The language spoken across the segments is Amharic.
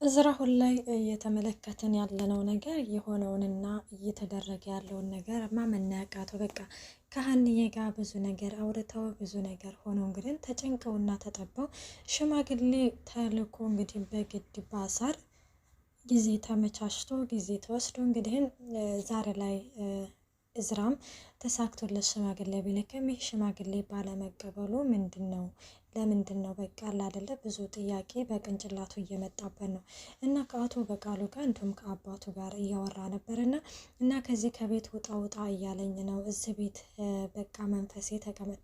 እዝራ አሁን ላይ እየተመለከትን ያለነው ነገር የሆነውንና እየተደረገ ያለውን ነገር ማመን ያቃተው በቃ ከሀንዬ ጋር ብዙ ነገር አውርተው ብዙ ነገር ሆኖ እንግዲህ ተጨንቀውና ተጠበው ሽማግሌ ተልኮ እንግዲህ በግድ ባሳር ጊዜ ተመቻችቶ ጊዜ ተወስዶ እንግዲህ ዛሬ ላይ እዝራም ተሳክቶለት ሽማግሌ ቢልክም ይህ ሽማግሌ ባለመቀበሉ ለምንድን ነው በቃ አይደለ ብዙ ጥያቄ በቅንጭላቱ እየመጣበት ነው። እና ከአቶ በቃሉ ጋር እንዲሁም ከአባቱ ጋር እያወራ ነበርና ከዚህ ከቤት ውጣ እያለኝ ነው፣ እዚህ ቤት በቃ መንፈሴ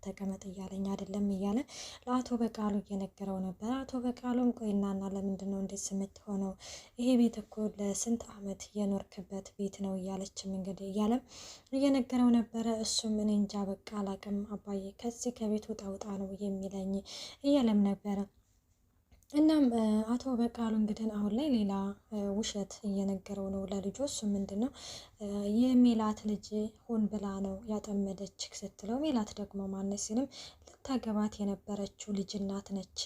ተቀመጥ እያለኝ አይደለም እያለ ለአቶ በቃሉ እየነገረው ነበር። አቶ በቃሉም ቆይናና ለምንድን ነው እንዴት ስምት ሆነው ይሄ ቤት እኮ ለስንት አመት የኖርክበት ቤት ነው እያለችም እንግዲህ እያለም እየነገረው ነበረ። እሱም እኔ እንጃ በቃ አላቅም አባዬ ከዚህ ከቤት ውጣ ነው የሚለኝ እያለም ነበረ። እናም አቶ በቃሉ እንግዲህ አሁን ላይ ሌላ ውሸት እየነገረው ነው ለልጁ። እሱ ምንድነው የሜላት ልጅ ሆን ብላ ነው ያጠመደች ስትለው፣ ሜላት ደግሞ ማነች ሲልም ልታገባት የነበረችው ልጅ እናት ነች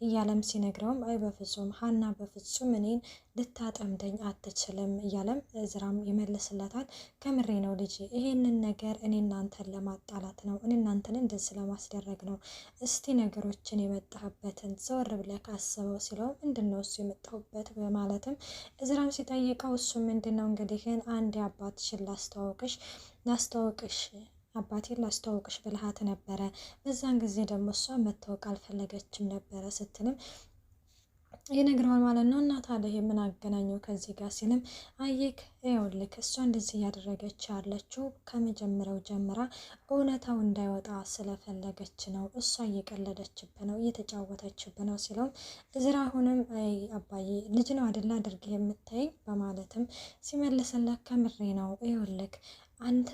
እያለም ሲነግረውም አይ በፍጹም ሀና በፍጹም እኔን ልታጠምደኝ አትችልም እያለም እዝራም ይመልስለታል። ከምሬ ነው ልጅ ይሄንን ነገር እኔ እናንተን ለማጣላት ነው፣ እኔ እናንተን እንደዚህ ለማስደረግ ነው። እስቲ ነገሮችን የመጣህበትን ዘወር ብለህ ካስበው ሲለው ምንድነው እሱ የመጣሁበት በማለትም እዝራም ሲጠይቀው እሱ ምንድነው እንግዲህ አንድ አባትሽን ላስተዋውቅሽ አባቴን ላስተዋውቅሽ ብልሃት ነበረ፣ በዛን ጊዜ ደግሞ እሷ መታወቅ አልፈለገችም ነበረ ስትልም ይነግረዋል ማለት ነው። እና ታዲያ ምን አገናኘው ከዚህ ጋር ሲልም አየክ ይኸውልህ እሷ እንደዚህ እያደረገች ያለችው ከመጀመሪያው ጀምራ እውነታው እንዳይወጣ ስለፈለገች ነው፣ እሷ እየቀለደችብ ነው እየተጫወተችብ ነው ሲለውም እዝራ አሁንም አይ አባዬ ልጅ ነው አይደል አድርገህ የምታይ በማለትም ሲመልስለት ከምሬ ነው ይኸውልህ አንተ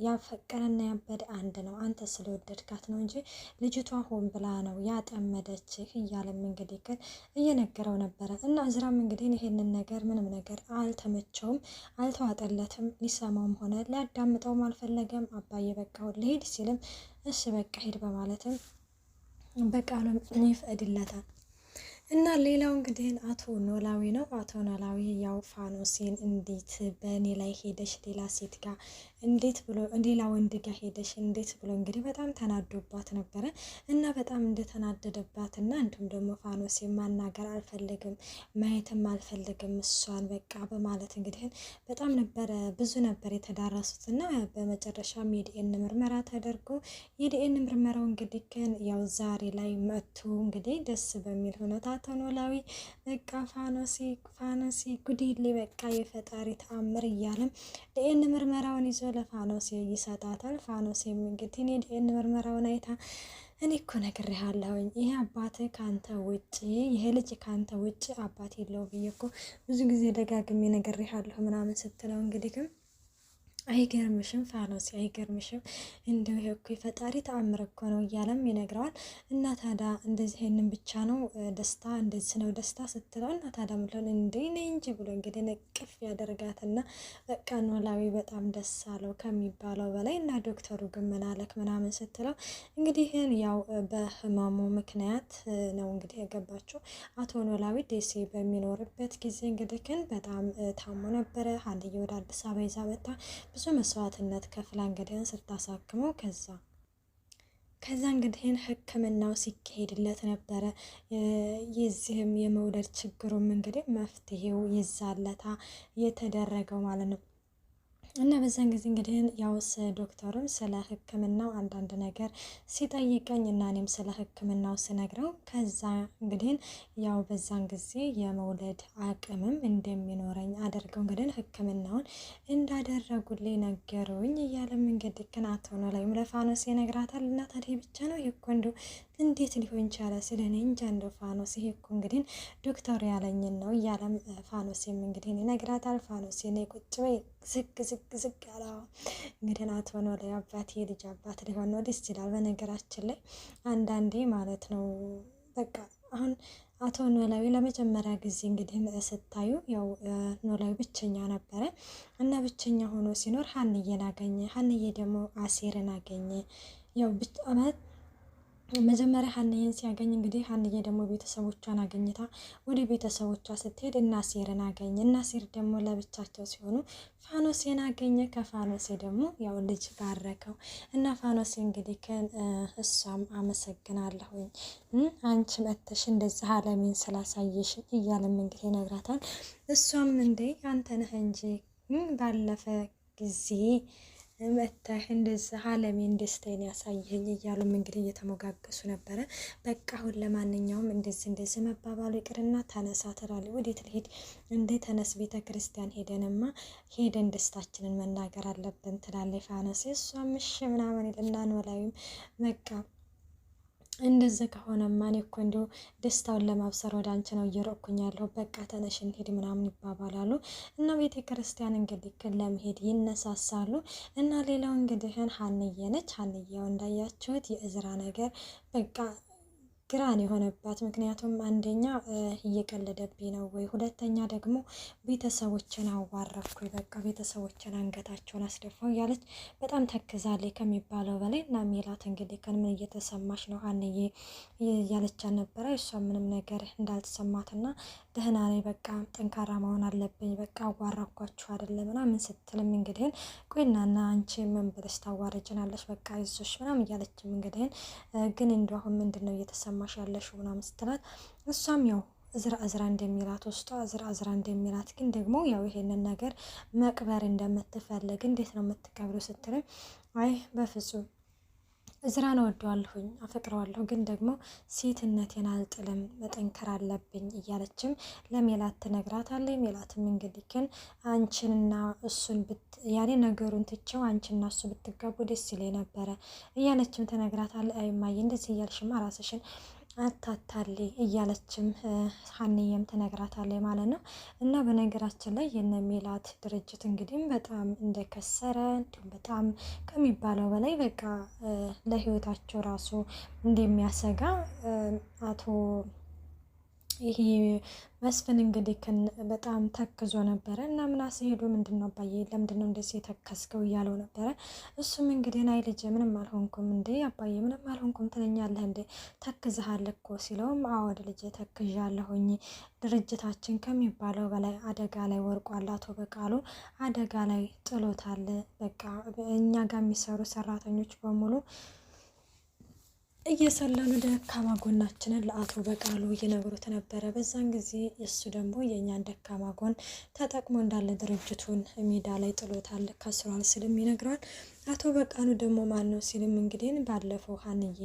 ያፈቀረና ያበደ አንድ ነው፣ አንተ ስለወደድካት ነው እንጂ ልጅቷ ሆን ብላ ነው ያጠመደችህ እያለም እንግዲህ ግን እየነገረው ነበረ። እና እዝራም እንግዲህ ይሄንን ነገር ምንም ነገር አልተመቸውም፣ አልተዋጠለትም፣ ሊሰማውም ሆነ ሊያዳምጠውም አልፈለገም። አባዬ በቃ ልሄድ ሲልም እሺ በቃ ሄድ በማለትም በቃሉም ይፈቅድለታል። እና ሌላው እንግዲህ አቶ ኖላዊ ነው። አቶ ኖላዊ ያው ፋኖሴን እንዴት በእኔ ላይ ሄደሽ ሌላ ሴት ጋር እንዴት ብሎ ሌላ ወንድ ጋር ሄደሽ እንዴት ብሎ እንግዲህ በጣም ተናዶባት ነበረ። እና በጣም እንደተናደደባት እና እንዲሁም ደግሞ ፋኖሴ ማናገር አልፈልግም ማየትም አልፈልግም እሷን በቃ በማለት እንግዲህ በጣም ብዙ ነበር የተዳረሱት። እና በመጨረሻም የዲኤን ምርመራ ተደርጎ የዲኤን ምርመራው እንግዲህ ግን ያው ዛሬ ላይ መጥቶ እንግዲህ ደስ በሚል ሁኔታ አቶ ኖላዊ በቃ ፋኖሴ ጉዲሌ በቃ የፈጣሪ ተአምር እያለም ዲኤን ምርመራውን ይዞ ለፋኖሴ ይሰጣታል። ፋኖሴም እንግዲህ እኔ ዲኤን ምርመራውን አይታ እኔ እኮ ነግሬሃለሁኝ ይሄ አባት ካንተ ውጭ ይሄ ልጅ ካንተ ውጭ አባት የለው ብዬ እኮ ብዙ ጊዜ ደጋግሜ ነግሬሃለሁ ምናምን ስትለው እንግዲህ ግን አይገርምሽም ፋኖሴ አይገርምሽም እንደው ይሄ እኮ የፈጣሪ ተአምር እኮ ነው እያለም ይነግረዋል። እና ታዲያ እንደዚህ ይሄንን ብቻ ነው ደስታ እንደዚህ ነው ደስታ ስትለው እና ታዲያ ምለን እንዴ ነኝ እንጂ ብሎ እንግዲህ ነቅፍ ያደርጋትና በቃ ኖላዊ በጣም ደስ አለው ከሚባለው በላይ። እና ዶክተሩ ግን ምን አለክ ምናምን ስትለው እንግዲህ ያው በህመሙ ምክንያት ነው እንግዲህ የገባችው አቶ ኖላዊ ደሴ በሚኖርበት ጊዜ እንግዲህ ግን በጣም ታሞ ነበረ። ሀንዬ ወደ አዲስ አበባ ይዛ መጣ ብዙ መስዋዕትነት ከፍላ እንግዲህን ስታሳክመው ከዛ እንግዲህን ሕክምናው ሲካሄድለት ነበረ። የዚህም የመውለድ ችግሩም እንግዲህ መፍትሄው ይዛለታ የተደረገው ማለት ነው። እና በዛን ጊዜ እንግዲህ ያውስ ዶክተሩም ስለ ህክምናው አንዳንድ ነገር ሲጠይቀኝ እና እኔም ስለ ህክምናው ስነግረው ከዛ እንግዲህ ያው በዛን ጊዜ የመውለድ አቅምም እንደሚኖረኝ አደርገው እንግዲህ ህክምናውን እንዳደረጉልኝ ነገሩኝ እያለም እንግዲህ ግን አቶ ኖላዊም ለፋኖስ ይነግራታል። እና ታዲያ ብቻ ነው ይኮ እንደው እንዴት ሊሆን ቻለ ስለኔ እንጃ እንደው ፋኖስ ይሄ እኮ እንግዲህ ዶክተሩ ያለኝን ነው እያለም ፋኖስም እንግዲህ ይነግራታል። ፋኖስ ነይ ቁጭ በይ ዝቅ ያለ እንግዲህ አቶ ኖላዊ አባት የልጅ አባት ሊሆን ነው። ደስ ይላል በነገራችን ላይ አንዳንዴ ማለት ነው። በቃ አሁን አቶ ኖላዊ ለመጀመሪያ ጊዜ እንግዲህ ስታዩ ያው ኖላዊ ብቸኛ ነበረ እና ብቸኛ ሆኖ ሲኖር ሀንዬን አገኘ። ሀንዬ ደግሞ አሴርን አገኘ። ያው መጀመሪያ ሀንዬን ሲያገኝ እንግዲህ ሀንዬ ደግሞ ቤተሰቦቿን አገኝታ ወደ ቤተሰቦቿ ስትሄድ እናሴርን አገኘ። እናሴር ደግሞ ለብቻቸው ሲሆኑ ፋኖሴን አገኘ። ከፋኖሴ ደግሞ ያው ልጅ ባረከው እና ፋኖሴ እንግዲህ እሷም አመሰግናለሁኝ አንቺ መተሽ እንደዚህ አለሜን ስላሳየሽ እያለም እንግዲህ ይነግራታል። እሷም እንዴ አንተ ነህ እንጂ ባለፈ ጊዜ መተህ እንደዚህ አለሜን ደስታዬን ያሳየኝ እያሉም እንግዲህ እየተሞጋገሱ ነበረ። በቃ አሁን ለማንኛውም እንደዚህ መባባሉ ይቅርና ተነሳ ትላለች። ወዴት ልሄድ እንዴ? ተነስ፣ ቤተ ክርስቲያን ሄደንማ ሄደን ደስታችንን መናገር አለብን ትላለች ፋኖሴ። እሷም እሺ ምናምን ይልና ኖላዊም በቃ እንደዚህ ከሆነማ እኔ እኮ እንደው ደስታውን ለማብሰር ወደ አንቺ ነው እየሮጥኩኝ ያለሁ፣ በቃ ተነሽ እንሂድ ምናምን ይባባላሉ። እና ቤተ ክርስቲያን እንግዲህ ለመሄድ ይነሳሳሉ። እና ሌላው እንግዲህ ሀንዬ ነች። ሀንዬው እንዳያችሁት የእዝራ ነገር በቃ ግራን የሆነባት ምክንያቱም አንደኛ እየቀለደብኝ ነው ወይ፣ ሁለተኛ ደግሞ ቤተሰቦችን አዋረድኩኝ፣ በቃ ቤተሰቦችን አንገታቸውን አስደፋው እያለች በጣም ተክዛለች ከሚባለው በላይ። እና ሜላት እንግዲህ ምን እየተሰማሽ ነው ሀንዬ እያለቻት ነበረ። እሷ ምንም ነገር እንዳልተሰማትና ደህና ነኝ፣ በቃ ጠንካራ መሆን አለብኝ፣ በቃ አዋረድኳችሁ አይደለም ምናምን ስትልም እንግዲህ ቆይናና አንቺ ምን ብለሽ ታዋርጅናለሽ፣ በቃ ይዞሽ ምናምን እያለችም እንግዲህ ግን እንደው አሁን ምንድን ነው እየተሰማ ያለሽው ምናምን ስትላት እሷም ያው እዝራ እንደሚላት ውስጧ እዝራ እንደሚላት ግን ደግሞ ያው ይሄንን ነገር መቅበር እንደምትፈልግ እንዴት ነው የምትቀብሩ ስትልም አይ በፍጹም እዝራን እወደዋለሁኝ አፈቅረዋለሁ፣ ግን ደግሞ ሴትነቴን አልጥልም መጠንከር አለብኝ እያለችም ለሜላት ትነግራታለች። ሜላትም እንግዲህ ግን አንቺንና እሱን ያኔ ነገሩን ትቼው አንቺና እሱ ብትጋቡ ደስ ይለኝ ነበረ እያለችም ትነግራታለች። አይማዬ እንደዚህ እያልሽማ ራስሽን አታታሊ እያለችም ሀንዬም ትነግራታለች ማለት ነው። እና በነገራችን ላይ የነ ሜላት ድርጅት እንግዲህ በጣም እንደከሰረ እንዲሁም በጣም ከሚባለው በላይ በቃ ለህይወታቸው ራሱ እንደሚያሰጋ አቶ ይሄ መስፍን እንግዲህ በጣም ተክዞ ነበረ። እና ምናሴ ሄዶ ምንድን ነው አባዬ ለምንድን ነው እንደዚህ የተከስከው እያለው ነበረ። እሱም እንግዲህ ናይ ልጄ ምንም አልሆንኩም እንዴ አባዬ ምንም አልሆንኩም ትለኛለህ እንዴ ተክዝሃል እኮ ሲለውም አወድ ልጄ ተክዣለሁኝ፣ ድርጅታችን ከሚባለው በላይ አደጋ ላይ ወርቋል፣ አቶ በቃሉ አደጋ ላይ ጥሎታል። በቃ እኛ ጋር የሚሰሩ ሰራተኞች በሙሉ እየሰለሉ ደካማ ጎናችንን ለአቶ በቃሉ እየነገሩት ነበረ። በዛን ጊዜ እሱ ደግሞ የእኛን ደካማ ጎን ተጠቅሞ እንዳለ ድርጅቱን ሜዳ ላይ ጥሎታል፣ ከስሯል ስልም ይነግረዋል። አቶ በቃሉ ደግሞ ማን ነው ሲልም እንግዲህ ባለፈው ሀንዬ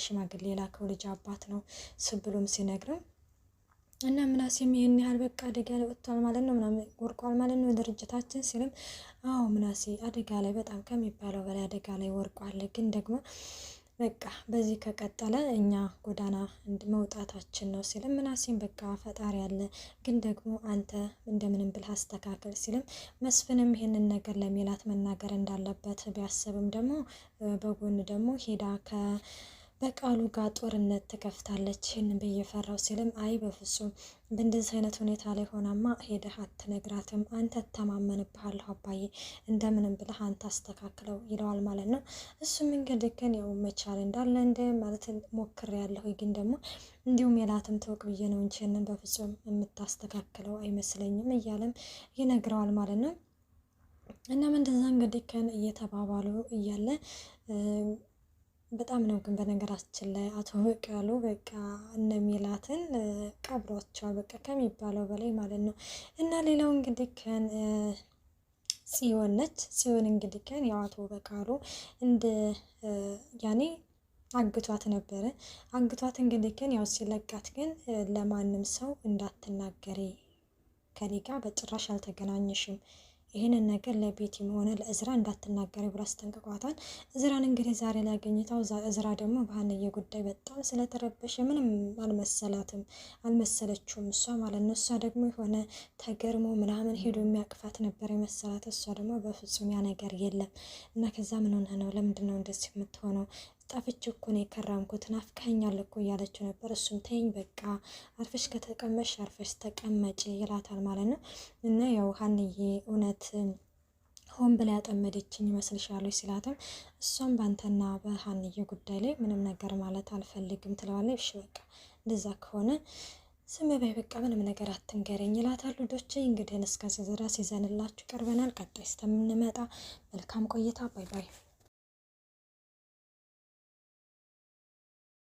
ሽማግሌ የላከው ልጅ አባት ነው ስብሎም ሲነግረው እና ምናሴም ይህን ያህል በቃ አደጋ ላይ ወጥቷል ማለት ነው ምናምን ወርቋል ማለት ነው ድርጅታችን ሲልም አዎ ምናሴ አደጋ ላይ በጣም ከሚባለው በላይ አደጋ ላይ ወርቋል፣ ግን ደግሞ በቃ በዚህ ከቀጠለ እኛ ጎዳና መውጣታችን ነው ሲልም ምናሴም በቃ ፈጣሪ ያለ ግን ደግሞ አንተ እንደምንም ብለህ አስተካከል ሲልም መስፍንም ይሄንን ነገር ለሜላት መናገር እንዳለበት ቢያስብም ደግሞ በጎን ደግሞ ሄዳ በቃሉ ጋር ጦርነት ትከፍታለች ይህንን ብየፈራው ሲልም አይ በፍጹም በእንደዚህ አይነት ሁኔታ ላይ ሆናማ ሄደህ አትነግራትም፣ አንተ ተማመንብሃለሁ አባዬ እንደምንም ብለህ አንተ አስተካክለው ይለዋል ማለት ነው። እሱም እንግዲህ ግን ያው መቻል እንዳለ እንደ ማለት ሞክሬያለሁ፣ ግን ደግሞ እንዲሁም ሜላትም ተወቅ ብዬ ነው እንጂ ይህንን በፍጹም የምታስተካክለው አይመስለኝም እያለም ይነግረዋል ማለት ነው። እናም እንደዛ እንግዲህ ከን እየተባባሉ እያለ በጣም ነው ግን በነገራችን ላይ አቶ በቃሉ በቃ እነ ሜላትን ቀብሯቸዋል በቃ ከሚባለው በላይ ማለት ነው። እና ሌላው እንግዲህ ጽዮን ነች። ጽዮን እንግዲህ ያው አቶ በቃሉ እንደ ያኔ አግቷት ነበረ። አግቷት እንግዲህ ያው ሲለቃት ግን ለማንም ሰው እንዳትናገሪ ከኔ ጋር በጭራሽ አልተገናኘሽም፣ ይህንን ነገር ለቤቲም ሆነ ለእዝራ እንዳትናገሪ ብሎ አስጠንቅቋታል። እዝራን እንግዲህ ዛሬ ላይ ያገኘታው እዝራ ደግሞ በሀንዬ ጉዳይ በጣም ስለተረበሸ ምንም አልመሰለችውም እሷ ማለት ነው። እሷ ደግሞ የሆነ ተገርሞ ምናምን ሄዶ የሚያቅፋት ነበር የመሰላት። እሷ ደግሞ በፍጹም ያ ነገር የለም እና ከዛ ምን ሆነ ነው ለምንድን ነው እንደዚህ የምትሆነው ጠፍቼ እኮ ነው የከረምኩት ናፍቀኸኛል እኮ እያለችው ነበር። እሱም ተይኝ በቃ አርፈሽ ከተቀመሽ አርፈሽ ተቀመጭ ይላታል ማለት ነው። እና ያው ሀንዬ እውነት ሆን ብላ ያጠመደችኝ ይመስልሻል ሲላትም እሷም ባንተና በሀንዬ ጉዳይ ላይ ምንም ነገር ማለት አልፈልግም ትለዋለች። እሺ በቃ እንደዛ ከሆነ ዝም በይ በቃ ምንም ነገር አትንገረኝ ይላታል። ዶቼ እንግዲህ እስከዚህ ድረስ ይዘንላችሁ ቀርበናል። ቀጣይ እስከምንመጣ መልካም ቆይታ። ባይ ባይ።